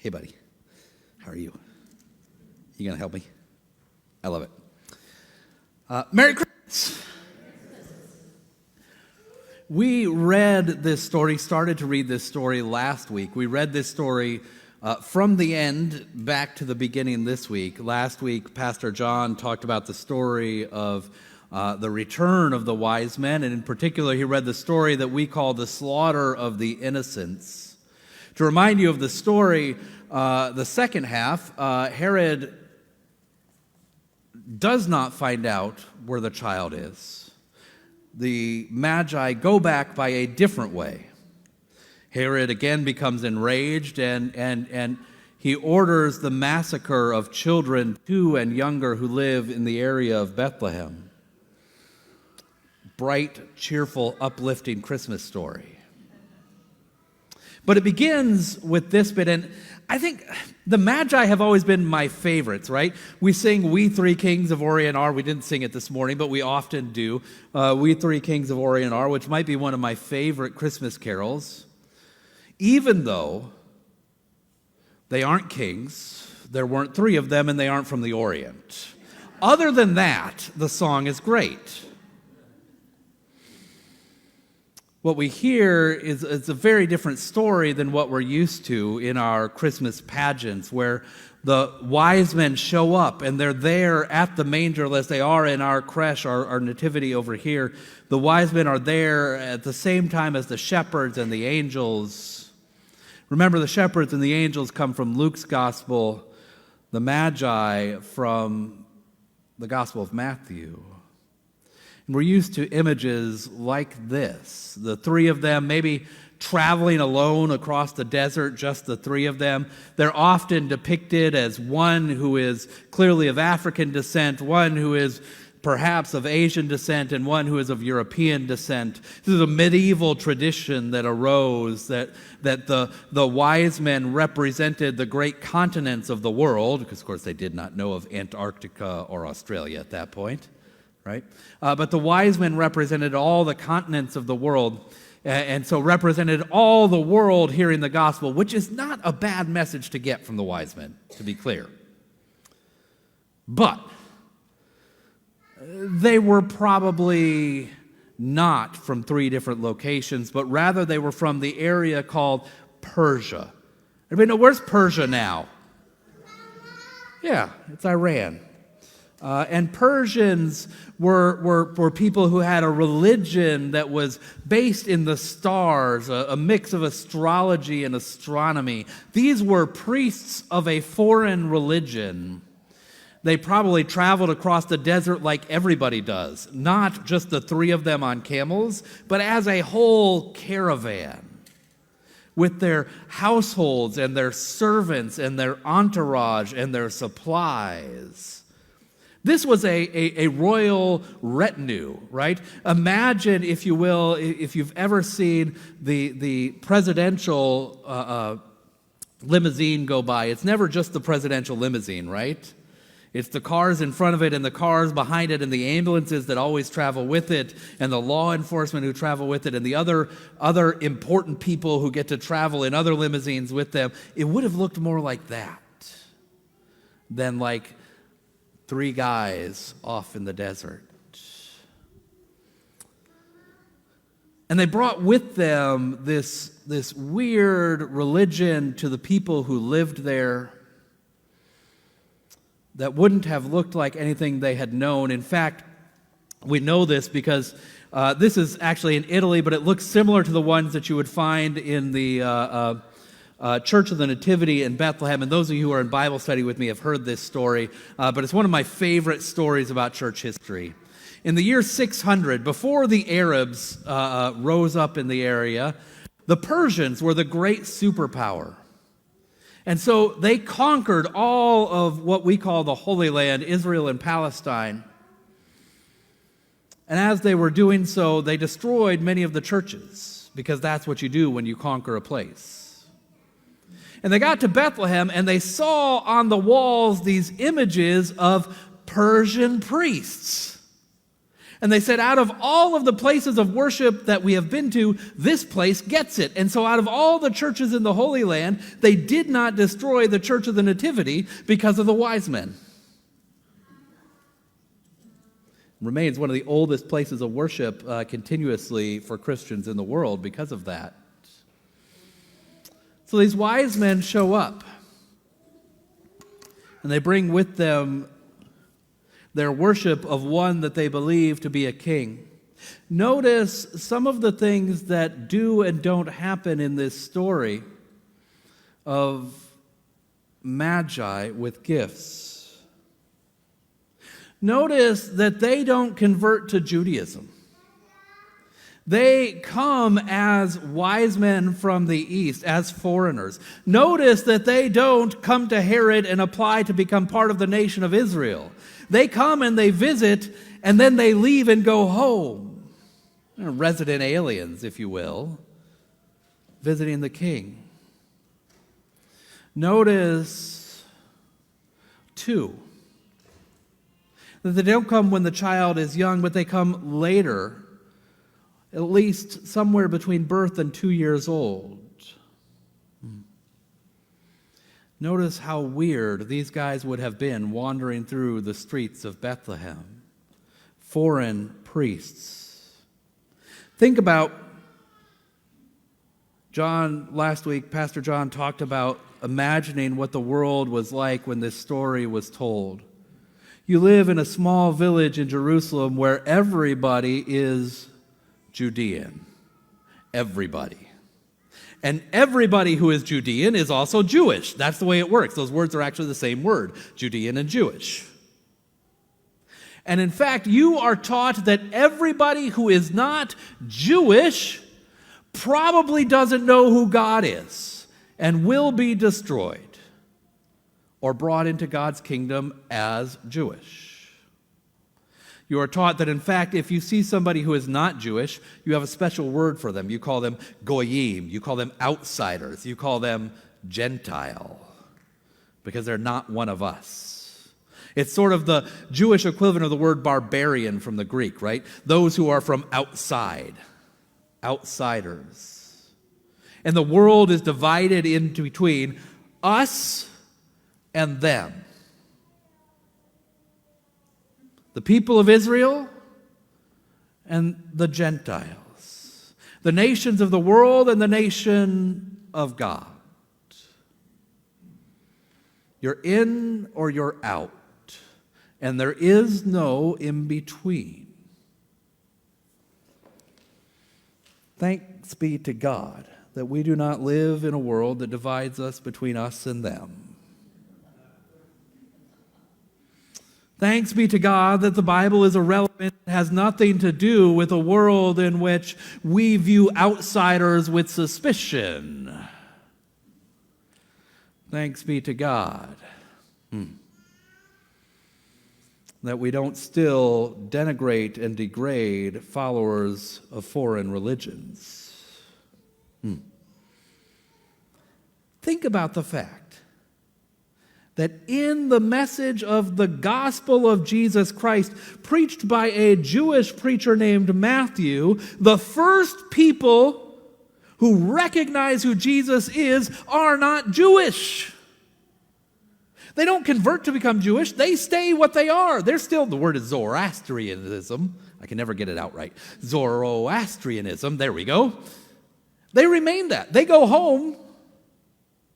Hey, buddy. How are you? You going to help me? I love it. Merry Christmas. We read this story, started to read this story last week. We read this story from the end back to the beginning this week. Last week, Pastor John talked about the story of the return of the wise men, and in particular, he read the story that we call the slaughter of the innocents. To remind you of the story, the second half, Herod does not find out where the child is. The Magi go back by a different way. Herod again becomes enraged and he orders the massacre of children 2 and younger who live in the area of Bethlehem. Bright, cheerful, uplifting Christmas story. But it begins with this bit, and I think the Magi have always been my favorites, right? We sing "We Three Kings of Orient Are." We didn't sing it this morning, but we often do. "We Three Kings of Orient Are," which might be one of my favorite Christmas carols. Even though they aren't kings, there weren't 3 of them, and they aren't from the Orient. Other than that, the song is great. What we hear is a very different story than what we're used to in our Christmas pageants, where the wise men show up and they're there at the manger as they are in our creche, our nativity over here. The wise men are there at the same time as the shepherds and the angels. Remember, the shepherds and the angels come from Luke's gospel, the Magi from the Gospel of Matthew. We're used to images like this, the 3 of them maybe traveling alone across the desert, just the 3 of them. They're often depicted as one who is clearly of African descent, one who is perhaps of Asian descent, and one who is of European descent. This is a medieval tradition that arose that the wise men represented the great continents of the world, because of course they did not know of Antarctica or Australia at that point. Right? But the wise men represented all the continents of the world, and so represented all the world hearing the gospel, which is not a bad message to get from the wise men, to be clear. But they were probably not from 3 different locations, but rather they were from the area called Persia. Everybody know, where's Persia now? Yeah, it's Iran. And Persians were people who had a religion that was based in the stars, a mix of astrology and astronomy. These were priests of a foreign religion. They probably traveled across the desert like everybody does, not just the 3 of them on camels, but as a whole caravan, with their households and their servants and their entourage and their supplies. This was a royal retinue, right? Imagine, if you will, if you've ever seen the presidential limousine go by. It's never just the presidential limousine, right? It's the cars in front of it and the cars behind it and the ambulances that always travel with it and the law enforcement who travel with it and the other important people who get to travel in other limousines with them. It would have looked more like that than like 3 guys off in the desert. And they brought with them this weird religion to the people who lived there that wouldn't have looked like anything they had known. In fact, we know this because this is actually in Italy, but it looks similar to the ones that you would find in the Church of the Nativity in Bethlehem, and those of you who are in Bible study with me have heard this story, but it's one of my favorite stories about church history. In the year 600, before the Arabs rose up in the area, the Persians were the great superpower. And so they conquered all of what we call the Holy Land, Israel and Palestine. And as they were doing so, they destroyed many of the churches, because that's what you do when you conquer a place. And they got to Bethlehem, and they saw on the walls these images of Persian priests. And they said, out of all of the places of worship that we have been to, this place gets it. And so out of all the churches in the Holy Land, they did not destroy the Church of the Nativity because of the wise men. It remains one of the oldest places of worship continuously for Christians in the world because of that. So these wise men show up, and they bring with them their worship of one that they believe to be a king. Notice some of the things that do and don't happen in this story of Magi with gifts. Notice that they don't convert to Judaism. They come as wise men from the east, as foreigners. Notice that they don't come to Herod and apply to become part of the nation of Israel. They come and they visit, and then they leave and go home. Resident aliens, if you will, visiting the king. Notice, too, that they don't come when the child is young, but they come later, at least somewhere between birth and 2 years old. Notice how weird these guys would have been wandering through the streets of Bethlehem. Foreign priests. Think about last week, Pastor John talked about imagining what the world was like when this story was told. You live in a small village in Jerusalem where everybody is Judean. Everybody. And everybody who is Judean is also Jewish. That's the way it works. Those words are actually the same word, Judean and Jewish. And in fact, you are taught that everybody who is not Jewish probably doesn't know who God is and will be destroyed or brought into God's kingdom as Jewish. You are taught that, in fact, if you see somebody who is not Jewish, you have a special word for them. You call them goyim. You call them outsiders. You call them Gentile, because they're not one of us. It's sort of the Jewish equivalent of the word barbarian from the Greek, right? Those who are from outside, outsiders. And the world is divided into between us and them. The people of Israel and the Gentiles. The nations of the world and the nation of God. You're in or you're out. And there is no in between. Thanks be to God that we do not live in a world that divides us between us and them. Thanks be to God that the Bible is irrelevant. It has nothing to do with a world in which we view outsiders with suspicion. Thanks be to God that we don't still denigrate and degrade followers of foreign religions. Think about the fact that in the message of the gospel of Jesus Christ, preached by a Jewish preacher named Matthew, the first people who recognize who Jesus is are not Jewish. They don't convert to become Jewish. They stay what they are. They're still, the word is Zoroastrianism. I can never get it out right. Zoroastrianism, there we go. They remain that. They go home,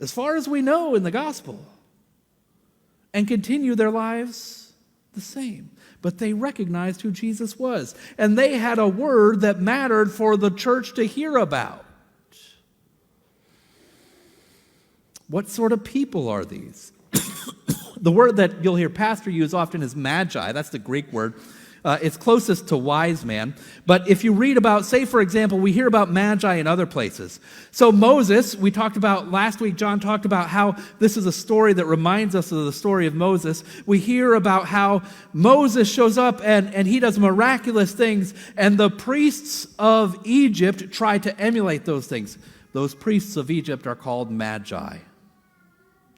as far as we know in the gospel, and continue their lives the same. But they recognized who Jesus was. And they had a word that mattered for the church to hear about. What sort of people are these? The word that you'll hear pastor use often is Magi. That's the Greek word. It's closest to wise man. But if you read about, say, for example, we hear about Magi in other places. So Moses, we talked about last week, John talked about how this is a story that reminds us of the story of Moses. We hear about how Moses shows up and he does miraculous things, and the priests of Egypt try to emulate those things. Those priests of Egypt are called Magi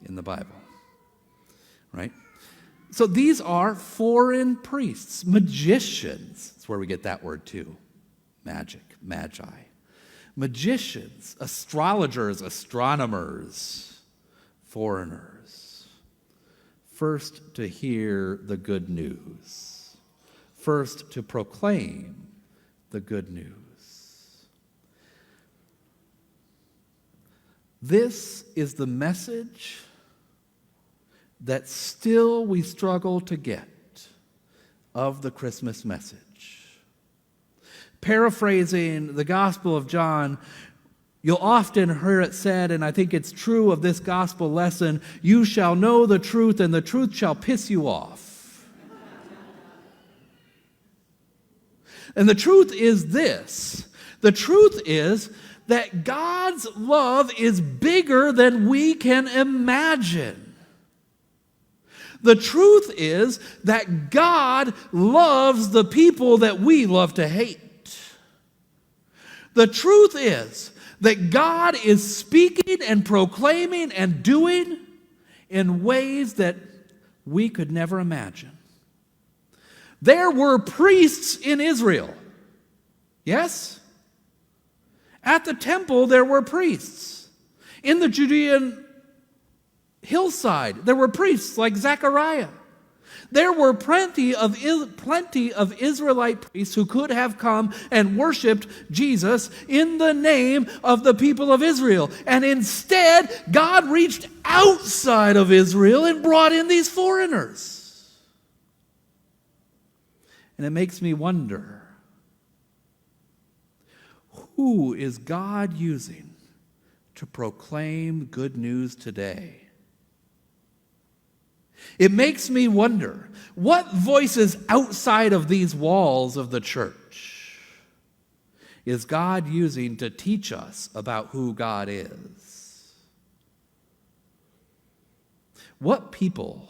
in the Bible, right? So these are foreign priests, magicians. That's That's where we get that word too. Magic, magi. Magicians, astrologers, astronomers, foreigners. First to hear the good news. First to proclaim the good news. This is the message that still we struggle to get of the Christmas message. Paraphrasing the Gospel of John, you'll often hear it said, and I think it's true of this gospel lesson, you shall know the truth and the truth shall piss you off. And the truth is this. The truth is that God's love is bigger than we can imagine. The truth is that God loves the people that we love to hate. The truth is that God is speaking and proclaiming and doing in ways that we could never imagine. There were priests in Israel. Yes? At the temple, there were priests. In the Judean hillside, there were priests like Zechariah. There were plenty of Israelite priests who could have come and worshiped Jesus in the name of the people of Israel. And instead, God reached outside of Israel and brought in these foreigners. And it makes me wonder, who is God using to proclaim good news today? It makes me wonder, what voices outside of these walls of the church is God using to teach us about who God is? What people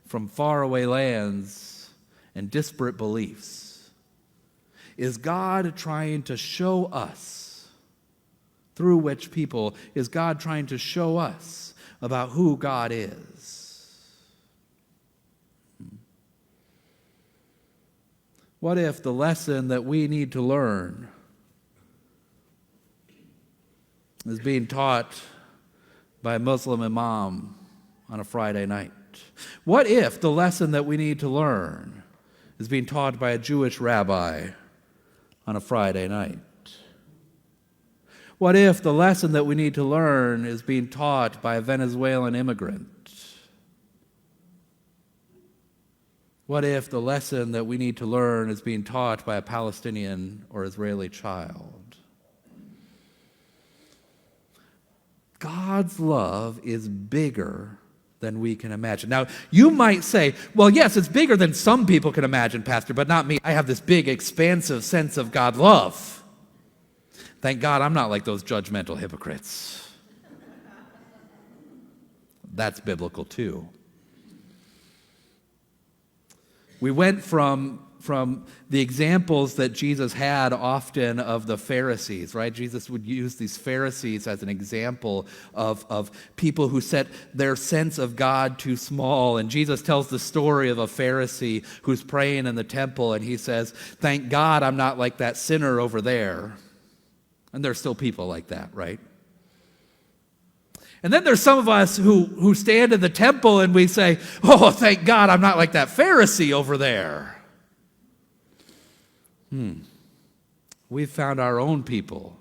from faraway lands and disparate beliefs is God trying to show us? Through which people is God trying to show us about who God is? What if the lesson that we need to learn is being taught by a Muslim imam on a Friday night? What if the lesson that we need to learn is being taught by a Jewish rabbi on a Friday night? What if the lesson that we need to learn is being taught by a Venezuelan immigrant? What if the lesson that we need to learn is being taught by a Palestinian or Israeli child? God's love is bigger than we can imagine. Now, you might say, well, yes, it's bigger than some people can imagine, Pastor, but not me. I have this big, expansive sense of God's love. Thank God I'm not like those judgmental hypocrites. That's biblical too. We went from the examples that Jesus had often of the Pharisees, right? Jesus would use these Pharisees as an example of people who set their sense of God too small. And Jesus tells the story of a Pharisee who's praying in the temple, and he says, thank God I'm not like that sinner over there. And there's still people like that, right? And then there's some of us who stand in the temple and we say, oh, thank God I'm not like that Pharisee over there. We've found our own people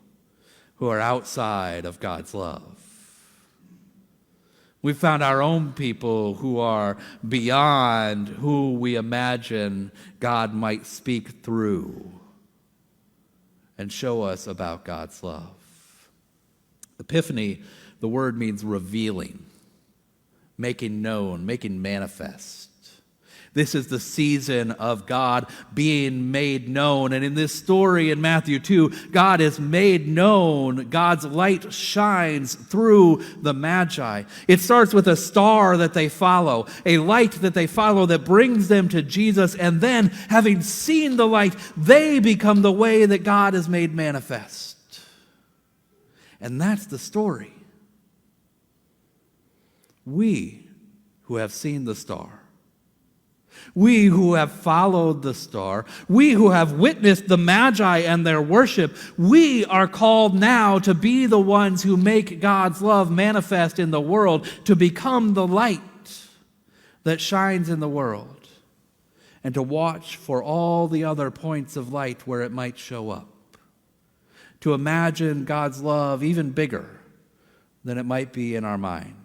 who are outside of God's love. We've found our own people who are beyond who we imagine God might speak through and show us about God's love. Epiphany, the word means revealing, making known, making manifest. This is the season of God being made known. And in this story in Matthew 2, God is made known. God's light shines through the Magi. It starts with a star that they follow, a light that they follow that brings them to Jesus. And then, having seen the light, they become the way that God is made manifest. And that's the story. We who have seen the star, We who have followed the star, we who have witnessed the Magi and their worship, we are called now to be the ones who make God's love manifest in the world, to become the light that shines in the world, and to watch for all the other points of light where it might show up. To imagine God's love even bigger than it might be in our mind.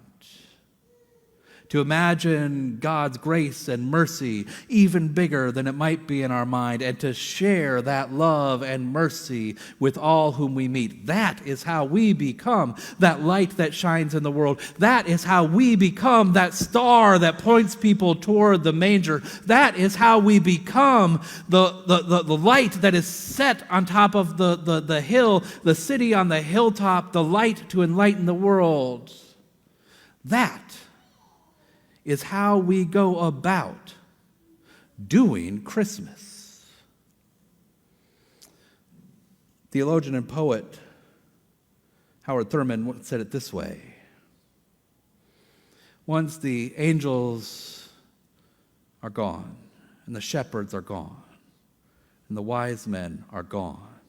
To imagine God's grace and mercy even bigger than it might be in our mind, and to share that love and mercy with all whom we meet. That is how we become that light that shines in the world. That is how we become that star that points people toward the manger. That is how we become the light that is set on top of the hill, the city on the hilltop, the light to enlighten the world. That is how we go about doing Christmas. Theologian and poet Howard Thurman said it this way: once the angels are gone, and the shepherds are gone, and the wise men are gone,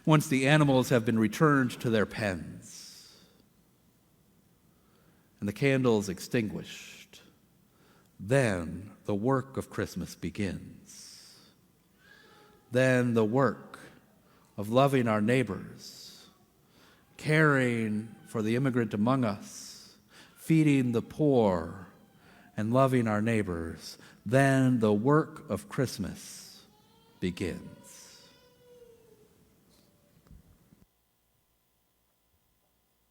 once the animals have been returned to their pens, and the candles extinguished, then the work of Christmas begins. Then the work of loving our neighbors, caring for the immigrant among us, feeding the poor, and loving our neighbors. Then the work of Christmas begins.